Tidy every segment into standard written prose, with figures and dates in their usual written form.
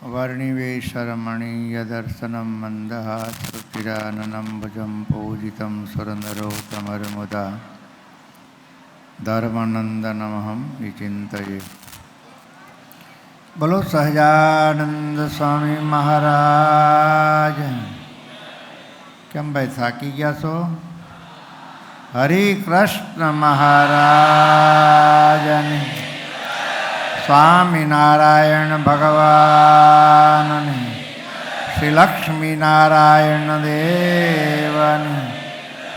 वर्णिवेशरमणीयदर्शनं मन्दहासुचिराननं भुजं पूजितं सुरनरोत्तमर्मुदा धर्मानन्दनमहं विचिन्तये। बोलो સહજાનંદ સ્વામી મહારાજ। કેમ ભાઈ થાકી ગયા છો? હરિ કૃષ્ણ મહારાજની, સ્વામિનારાયણ ભગવાનની, શ્રી લક્ષ્મીનારાયણ દેવની,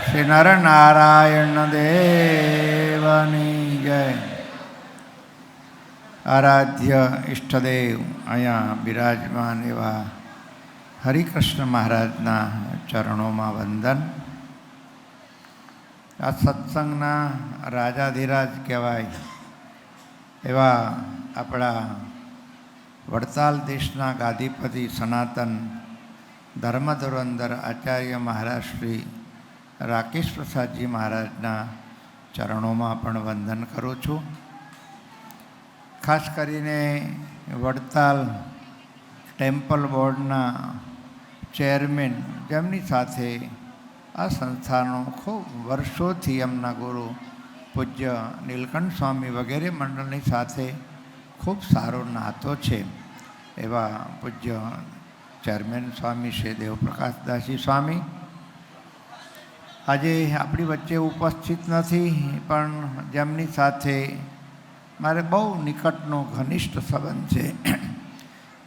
શ્રી નરનારાયણ દેવની જય। આરાધ્ય ઈષ્ટદેવ અહીંયા બિરાજમાન એવા હરિકૃષ્ણ મહારાજના ચરણોમાં વંદન। આ સત્સંગના રાજાધિરાજ કહેવાય એવા આપણા વડતાલ દેશના ગાદીપતિ સનાતન ધર્મધુરંધર આચાર્ય મહારાજ શ્રી રાકેશ પ્રસાદજી મહારાજના ચરણોમાં પણ વંદન કરું છું। ખાસ કરીને વડતાલ ટેમ્પલ બોર્ડના ચેરમેન, જેમની સાથે આ સંસ્થાનો ખૂબ વર્ષોથી એમના ગુરુ પૂજ્ય નીલકંઠ સ્વામી વગેરે મંડળની સાથે ખૂબ સારો નાતો છે એવા પૂજ્ય ચેરમેન સ્વામી શ્રી દેવપ્રકાશદાસજી સ્વામી આજે આપણી વચ્ચે ઉપસ્થિત નથી, પણ જેમની સાથે મારે બહુ નિકટનો ઘનિષ્ઠ સંબંધ છે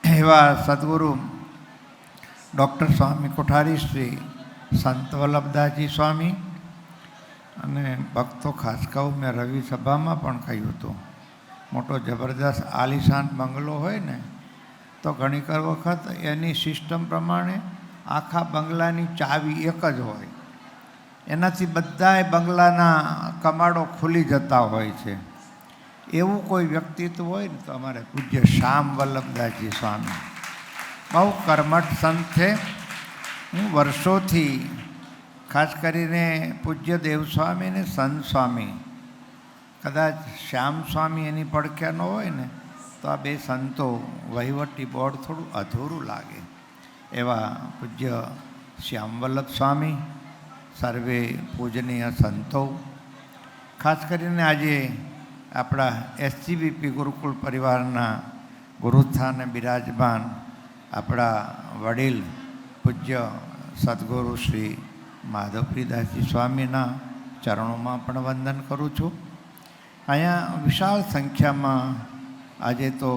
એવા સદગુરુ ડૉક્ટર સ્વામી કોઠારી શ્રી સંત વલ્લભદાસજી સ્વામી। અને ભક્તો ખાસ કહું, મેં રવિ સભામાં પણ કહ્યું હતું, મોટો જબરદસ્ત આલિશાન બંગલો હોય ને તો ઘણી વખત એની સિસ્ટમ પ્રમાણે આખા બંગલાની ચાવી એક જ હોય, એનાથી બધાય બંગલાના કમાડો ખુલી જતા હોય છે। એવું કોઈ વ્યક્તિત્વ હોય ને તો અમારે પૂજ્ય શ્યામ વલ્લભદાસજી સ્વામી બહુ કર્મઠ સંત છે। હું વર્ષોથી ખાસ કરીને પૂજ્ય દેવસ્વામી ને સંત સ્વામી, કદાચ શ્યામ સ્વામી એની પડખે ન હોય ને તો આ બે સંતો વહીવટી બોર્ડ થોડું અધૂરું લાગે એવા પૂજ્ય શ્યામ વલ્લભ સ્વામી, સર્વે પૂજનીય સંતો। ખાસ કરીને આજે આપણા એસજીબીપી ગુરુકુળ પરિવારના ગુરુસ્થાને બિરાજમાન આપણા વડીલ પૂજ્ય સદગુરુ શ્રી માધવપ્રિયદાસજી સ્વામીના ચરણોમાં પણ વંદન કરું છું। અહીંયા વિશાળ સંખ્યામાં આજે તો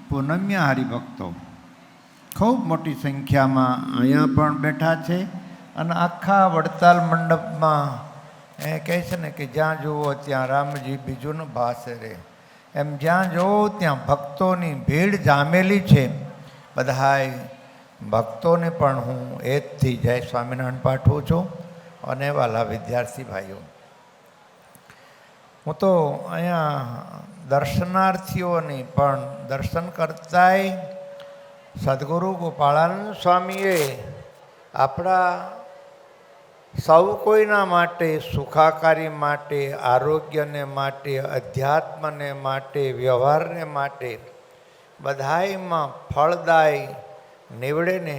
પૂનમ્ય હરિભક્તો ખૂબ મોટી સંખ્યામાં અહીંયા પણ બેઠા છે અને આખા વડતાલ મંડપમાં એ કહે છે ને કે જ્યાં જુઓ ત્યાં રામજી બીજું ન ભાસે રે, એમ જ્યાં જુઓ ત્યાં ભક્તોની ભીડ જામેલી છે। બધાય ભક્તોને પણ હું એજથી જય સ્વામિનારાયણ પાઠવું છું। અને વાલા વિદ્યાર્થી ભાઈઓ, હું તો અહીંયા દર્શનાર્થીઓની પણ દર્શન કરતાંય સદગુરુ ગોપાળાનંદ સ્વામીએ આપણા સૌ કોઈના માટે, સુખાકારી માટે, આરોગ્યને માટે, અધ્યાત્મને માટે, વ્યવહારને માટે બધાયમાં ફળદાય નીવડે ને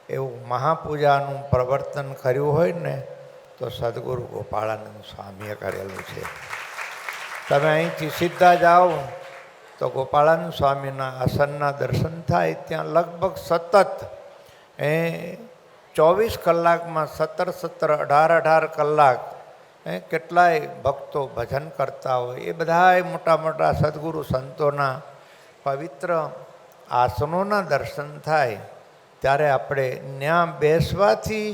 એવું મહાપૂજાનું પ્રવર્તન કર્યું હોય ને તો સદગુરુ ગોપાળાનંદ સ્વામીએ કરેલું છે। તમે અહીંથી સીધા જાઓ તો ગોપાળાનંદ સ્વામીના આસનના દર્શન થાય, ત્યાં લગભગ સતત 24 કલાકમાં 17 18 કલાક કેટલાય ભક્તો ભજન કરતા હોય। એ બધાય મોટા મોટા સદગુરુ સંતોના પવિત્ર આસનોના દર્શન થાય ત્યારે આપણે ત્યાં બેસવાથી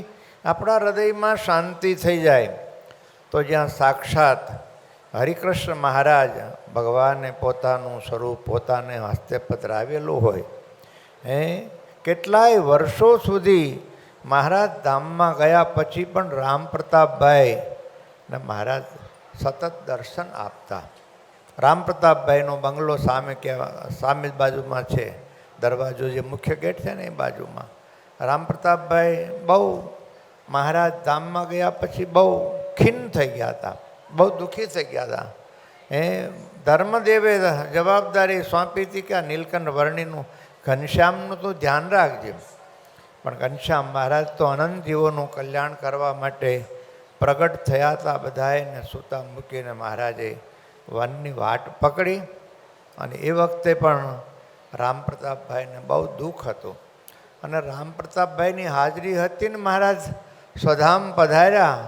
આપણા હૃદયમાં શાંતિ થઈ જાય। તો જ્યાં સાક્ષાત હરિકૃષ્ણ મહારાજ ભગવાને પોતાનું સ્વરૂપ પોતાને હસ્તે પધરાવેલું હોય, કેટલાય વર્ષો સુધી મહારાજ ધામમાં ગયા પછી પણ રામ પ્રતાપભાઈ ને મહારાજ સતત દર્શન આપતા। રામ પ્રતાપભાઈનો બંગલો સામે બાજુમાં છે, દરવાજો જે મુખ્ય ગેટ છે ને એ બાજુમાં રામ પ્રતાપભાઈ બહુ મહારાજ ધામમાં ગયા પછી બહુ ખિન્ન થઈ ગયા હતા, બહુ દુઃખી થઈ ગયા હતા। ધર્મદેવે જવાબદારી સોંપી હતી કે આ નીલકંઠ વર્ણિનું ઘનશ્યામનું તો ધ્યાન રાખજે. પણ ઘનશ્યામ મહારાજ તો અનંત જીવોનું કલ્યાણ કરવા માટે પ્રગટ થયા હતા. બધાને સૂતા મૂકીને મહારાજે વનની વાટ પકડી. અને એ વખતે પણ રામપ્રતાપભાઈને બહુ દુઃખ હતું. અને રામપ્રતાપભાઈની હાજરી હતી ને મહારાજ સ્વધામ પધાર્યા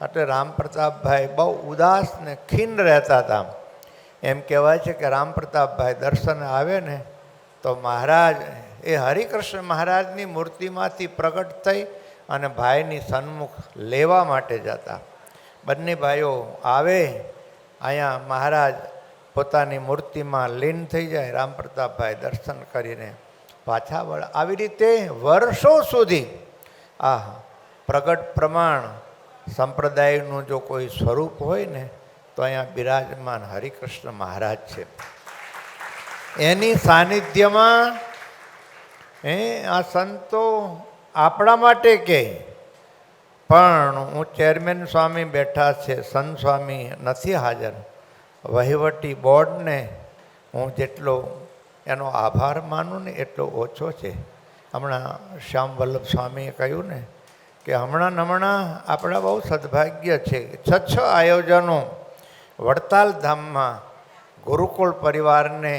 એટલે રામપ્રતાપભાઈ બહુ ઉદાસ ને ખીન રહેતા હતા. એમ કહેવાય છે કે રામપ્રતાપભાઈ દર્શન આવે ને તો મહારાજ એ હરિકૃષ્ણ મહારાજની મૂર્તિમાંથી પ્રગટ થઈ અને ભાઈની સન્મુખ લેવા માટે જતા. બંને ભાઈઓ આવે અહીંયા મહારાજ પોતાની મૂર્તિમાં લીન થઈ જાય. રામપ્રતાપભાઈ દર્શન કરીને પાછા વળે. આવી રીતે વર્ષો સુધી આ પ્રગટ પ્રમાણ સંપ્રદાયનું જો કોઈ સ્વરૂપ હોય ને તો અહીંયા બિરાજમાન હરિકૃષ્ણ મહારાજ છે. એની સાનિધ્યમાં આ સંતો આપણા માટે કહે પણ હું ચેરમેન સ્વામી બેઠા છે, સંત સ્વામી નથી હાજર. વહીવટી બોર્ડને હું જેટલો એનો આભાર માનું ને એટલો ઓછો છે. હમણાં શ્યામ વલ્લભ સ્વામીએ કહ્યું ને કે હમણાં આપણા બહુ સદભાગ્ય છે. 6 આયોજનો વડતાલ ધામમાં ગુરુકુળ પરિવારને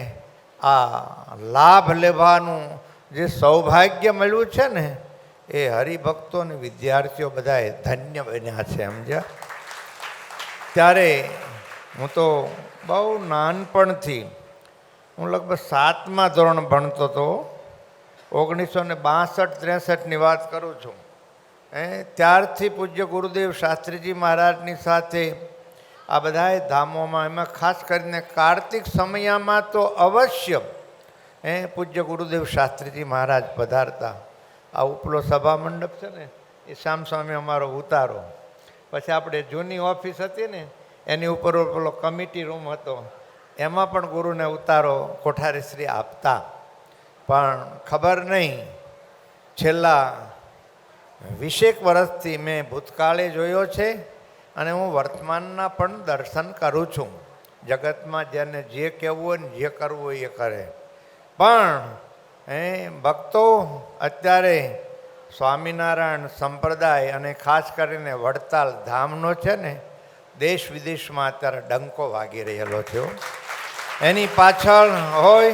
આ લાભ લેવાનું જે સૌભાગ્ય મળ્યું છે ને એ હરિભક્તો અને વિદ્યાર્થીઓ બધાએ ધન્ય બન્યા છે. સમજ્યા? ત્યારે હું તો બહુ નાનપણથી હું લગભગ 7મા ધોરણ ભણતો હતો. 1962-63ની વાત કરું છું. ત્યારથી પૂજ્ય ગુરુદેવ શાસ્ત્રીજી મહારાજની સાથે આ બધાએ ધામોમાં, એમાં ખાસ કરીને કાર્તિક સમયમાં તો અવશ્ય પૂજ્ય ગુરુદેવ શાસ્ત્રીજી મહારાજ પધારતા. આ ઉપલો સભા મંડપ છે ને એ શ્યામ સ્વામી અમારો ઉતારો. પછી આપણે જૂની ઓફિસ હતી ને એની ઉપર પેલો કમિટી રૂમ હતો, એમાં પણ ગુરુને ઉતારો કોઠારીશ્રી આપતા. પણ ખબર નહીં, છેલ્લા 20 વર્ષથી મેં ભૂતકાળે જોયો છે અને હું વર્તમાનના પણ દર્શન કરું છું. જગતમાં જેને જે કહેવું હોય ને જે કરવું હોય એ કરે. પણ ભક્તો અત્યારે સ્વામિનારાયણ સંપ્રદાય અને ખાસ કરીને વડતાલ ધામનો છે ને દેશ વિદેશમાં અત્યારે ડંકો વાગી રહેલો છે. એની પાછળ હોય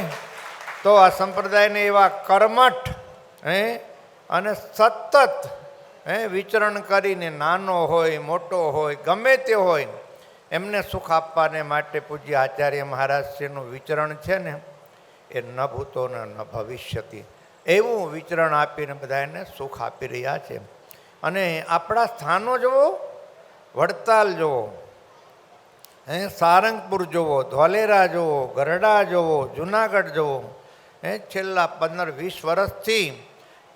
તો આ સંપ્રદાયને એવા કર્મઠ અને સતત વિચરણ કરીને નાનો હોય મોટો હોય ગમે તે હોય એમને સુખ આપવાને માટે પૂજ્ય આચાર્ય મહારાજશ્રીનું વિચરણ છે ને એ ન ભૂતો ને ન ભવિષ્યથી એવું વિચરણ આપીને બધાને સુખ આપી રહ્યા છે. અને આપણા સ્થાનો જુઓ, વડતાલ જુઓ, સારંગપુર જુઓ, ધોલેરા જુઓ, ગરડા જુઓ, જુનાગઢ જુઓ, છેલ્લા 15-20 વર્ષથી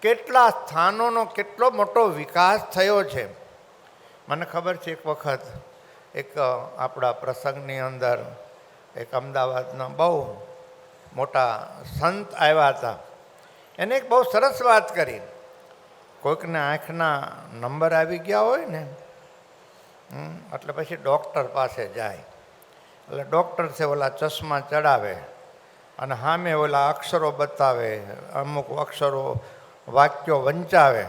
કેટલા સ્થાનોનો કેટલો મોટો વિકાસ થયો છે. મને ખબર છે એક વખત એક આપણા પ્રસંગની અંદર એક અમદાવાદના બહુ મોટા સંત આવ્યા હતા. એને એક બહુ સરસ વાત કરી. કોઈકને આંખના નંબર આવી ગયા હોય ને એટલે પછી ડૉક્ટર પાસે જાય. એટલે ડૉક્ટર છે ઓલા ચશ્મા ચડાવે અને સામે ઓલા અક્ષરો બતાવે, અમુક અક્ષરો વાક્યો વંચાવે.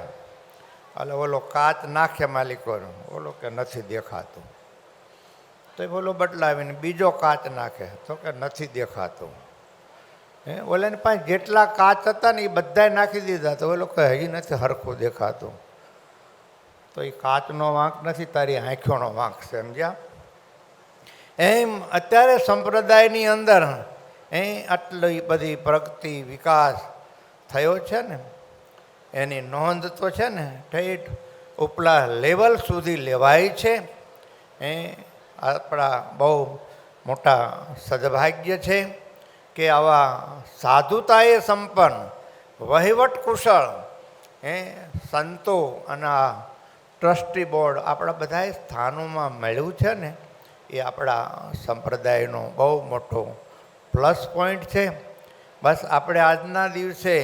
એટલે ઓલો કાચ નાખે માલિકોનો, ઓલો કે નથી દેખાતું. તો એ બોલો બદલાવીને બીજો કાચ નાખે તો કે નથી દેખાતું. ઓલાની પાસે જેટલા કાચ હતા ને એ બધાય નાખી દીધા તો ઓલો કે હજી નથી હરખું દેખાતું. તો એ કાચનો વાંક નથી, તારી આંખોનો વાંક છે. સમજ્યા? એમ અત્યારે સંપ્રદાયની અંદર આટલી બધી પ્રગતિ વિકાસ થયો છે ને એની નોંધ તો છે ને ઠેઠ ઉપલા લેવલ સુધી લેવાય છે. આપણા બહુ મોટા સદભાગ્ય છે કે આવા સાધુતાએ સંપન્ન વહીવટ કુશળ સંતો અને આ ટ્રસ્ટી બોર્ડ આપણા બધાએ સ્થાનોમાં મળ્યું છે ને એ આપણા સંપ્રદાયનો બહુ મોટો પ્લસ પોઈન્ટ છે. બસ આપણે આજના દિવસે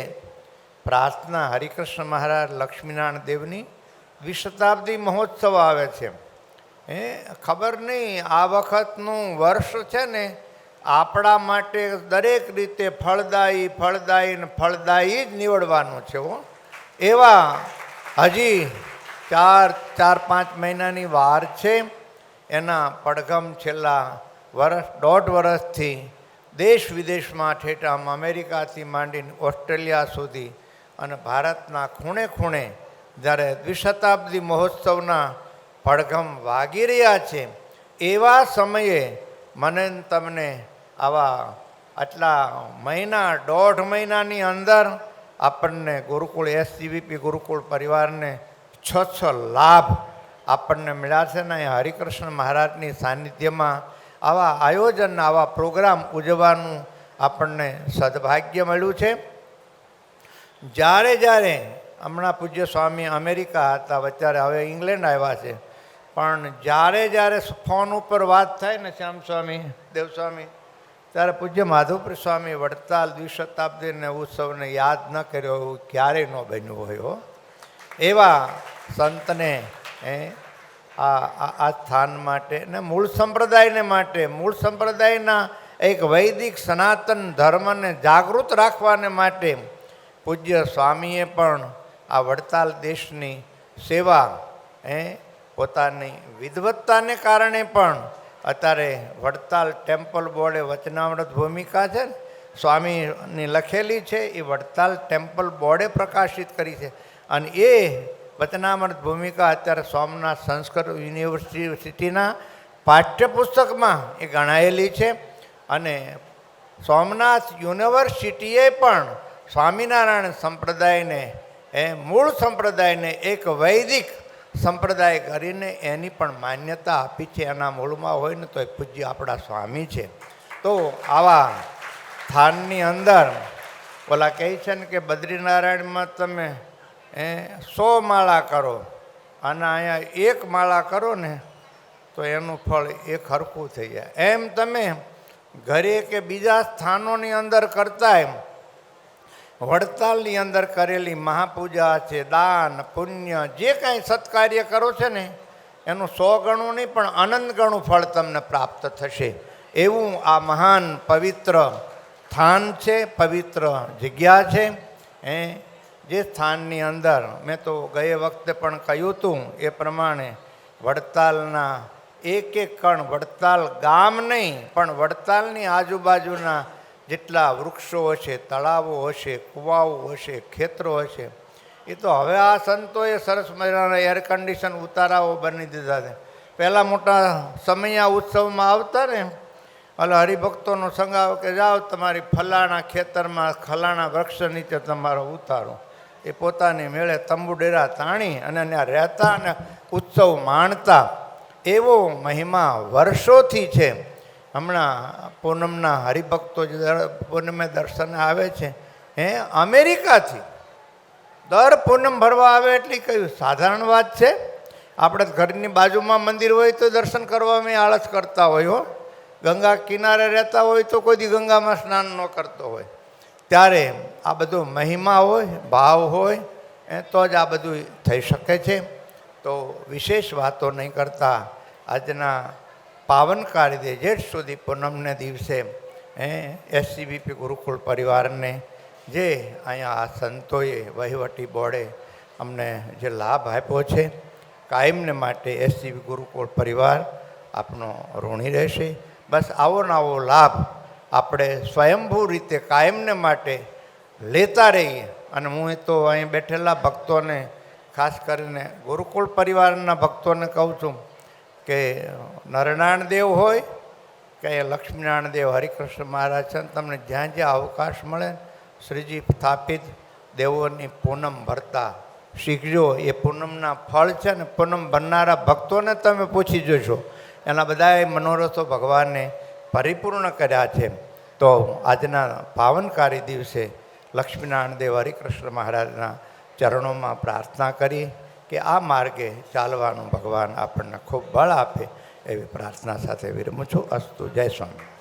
પ્રાર્થના, હરિકૃષ્ણ મહારાજ લક્ષ્મીનારાયણ દેવની 20 શતાબ્દી મહોત્સવ આવે છે. ખબર નહીં આ વખતનું વર્ષ છે ને આપણા માટે દરેક રીતે ફળદાયી ફળદાયી ને ફળદાયી જ નીવડવાનું છે હો. એવા હજી 4-5 મહિનાની વાર છે. એના પડઘમ છેલ્લા દોઢ વર્ષથી દેશ વિદેશમાં ઠેઠ અમેરિકાથી માંડીને ઓસ્ટ્રેલિયા સુધી અને ભારતના ખૂણે ખૂણે જ્યારે દ્વિશતાબ્દી મહોત્સવના પડઘમ વાગી રહ્યા છે, એવા સમયે મને તમને આવા આટલા દોઢ મહિનાની અંદર આપણને ગુરુકુળ એસજીવીપી ગુરુકુળ પરિવારને 6 લાભ આપણને મળ્યા છે ને. હરિકૃષ્ણ મહારાજની સાનિધ્યમાં આવા આયોજન, આવા પ્રોગ્રામ ઉજવવાનું આપણને સદભાગ્ય મળ્યું છે. જ્યારે હમણાં પૂજ્ય સ્વામી અમેરિકા હતા, વચ્ચે હવે ઇંગ્લેન્ડ આવ્યા છે, પણ જ્યારે ફોન ઉપર વાત થાય ને શ્યામ સ્વામી, દેવસ્વામી, ત્યારે પૂજ્ય માધવપુર સ્વામી વડતાલ દ્વિશતાબ્દીને ઉત્સવને યાદ ન કર્યો એવું ક્યારેય ન બન્યું હોય. એવા સંતને આ સ્થાન માટે ને મૂળ સંપ્રદાયને માટે, મૂળ સંપ્રદાયના એક વૈદિક સનાતન ધર્મને જાગૃત રાખવાને માટે પૂજ્ય સ્વામીએ પણ આ વડતાલ દેશની સેવા પોતાની વિદવત્તાને કારણે પણ અત્યારે વડતાલ ટેમ્પલ બોર્ડે વચનામૃત ભૂમિકા છે ને સ્વામીની લખેલી છે, એ વડતાલ ટેમ્પલ બોર્ડે પ્રકાશિત કરી છે. અને એ વચનામૃત ભૂમિકા અત્યારે સોમનાથ સંસ્કૃત યુનિવર્સિટીના પાઠ્યપુસ્તકમાં એ ગણાયેલી છે. અને સોમનાથ યુનિવર્સિટીએ પણ સ્વામિનારાયણ સંપ્રદાયને મૂળ સંપ્રદાયને એક વૈદિક સંપ્રદાય કરીને એની પણ માન્યતા આપી છે. એના મૂળમાં હોય ને તો એ પૂજ્ય આપણા સ્વામી છે. તો આવા સ્થાનની અંદર ઓલા કહે છે ને કે બદ્રીનારાયણમાં તમે 100 માળા કરો અને અહીંયા 1 માળા કરો ને તો એનું ફળ એક હરખું થઈ જાય. એમ તમે ઘરે કે બીજા સ્થાનોની અંદર કરતા એમ વડતાલની અંદર કરેલી મહાપૂજા છે, દાન પુણ્ય જે કાંઈ સત્કાર્ય કરો છે ને એનું 100 ગણું નહીં પણ અનંત ગણું ફળ તમને પ્રાપ્ત થશે. એવું આ મહાન પવિત્ર સ્થાન છે, પવિત્ર જગ્યા છે. જે સ્થાનની અંદર મેં તો ગયે વખતે પણ કહ્યું હતું એ પ્રમાણે વડતાલના એક કણ, વડતાલ ગામ નહીં પણ વડતાલની આજુબાજુના જેટલા વૃક્ષો હશે, તળાવો હશે, કૂવાઓ હશે, ખેતરો હશે, એ તો હવે આ સંતોએ સરસ મજાના એર કન્ડિશન ઉતારાઓ બની દીધા છે. પહેલાં મોટા સમયા ઉત્સવમાં આવતા ને એટલે હરિભક્તોનો સંગ આવે કે જાઓ તમારી ફલાણા ખેતરમાં ફલાણા વૃક્ષ નીચે તમારો ઉતારો. એ પોતાની મેળે તંબુ ડેરા તાણી અને ત્યાં રહેતા અને ઉત્સવ માણતા. એવો મહિમા વર્ષોથી છે. હમણાં પૂનમના હરિભક્તો પૂનમે દર્શને આવે છે, અમેરિકાથી દર પૂનમ ભરવા આવે એટલી કયું સાધારણ વાત છે. આપણે ઘરની બાજુમાં મંદિર હોય તો દર્શન કરવામાં આળસ કરતા હોય. ગંગા કિનારે રહેતા હોય તો કોઈ દી ગંગામાં સ્નાન ન કરતો હોય. ત્યારે આ બધો મહિમા હોય, ભાવ હોય તો જ આ બધું થઈ શકે છે. તો વિશેષ વાતો નહીં કરતા આજના પાવનકારી જેઠ સુધી પૂનમને દિવસે એસજીવીપી ગુરુકુળ પરિવારને જે અહીંયા આ સંતોએ વહીવટી બોર્ડે અમને જે લાભ આપ્યો છે, કાયમને માટે એસજીવી ગુરુકુળ પરિવાર આપનો ઋણી રહેશે. બસ આવો ને આવો લાભ આપણે સ્વયંભૂ રીતે કાયમને માટે લેતા રહીએ. અને હું તો અહીં બેઠેલા ભક્તોને, ખાસ કરીને ગુરુકુળ પરિવારના ભક્તોને કહું છું કે નરનારાયણ દેવ હોય કે લક્ષ્મીનારાયણ દેવ, હરિકૃષ્ણ મહારાજ છે, તમને જ્યાં જ્યાં અવકાશ મળે શ્રીજી સ્થાપિત દેવોની પૂનમ ભરતા શીખજો. એ પૂનમના ફળ છે ને પૂનમ ભરનારા ભક્તોને તમે પૂછી જોશો, એના બધાએ મનોરથો ભગવાને પરિપૂર્ણ કર્યા છે. તો આજના પાવનકારી દિવસે લક્ષ્મીનારાયણ દેવ, હરિકૃષ્ણ મહારાજના ચરણોમાં પ્રાર્થના કરી કે આ માર્ગે ચાલવાનું ભગવાન આપણને ખૂબ બળ આપે એવી પ્રાર્થના સાથે વિરમું છું. અસ્તુ. જય સ્વામી.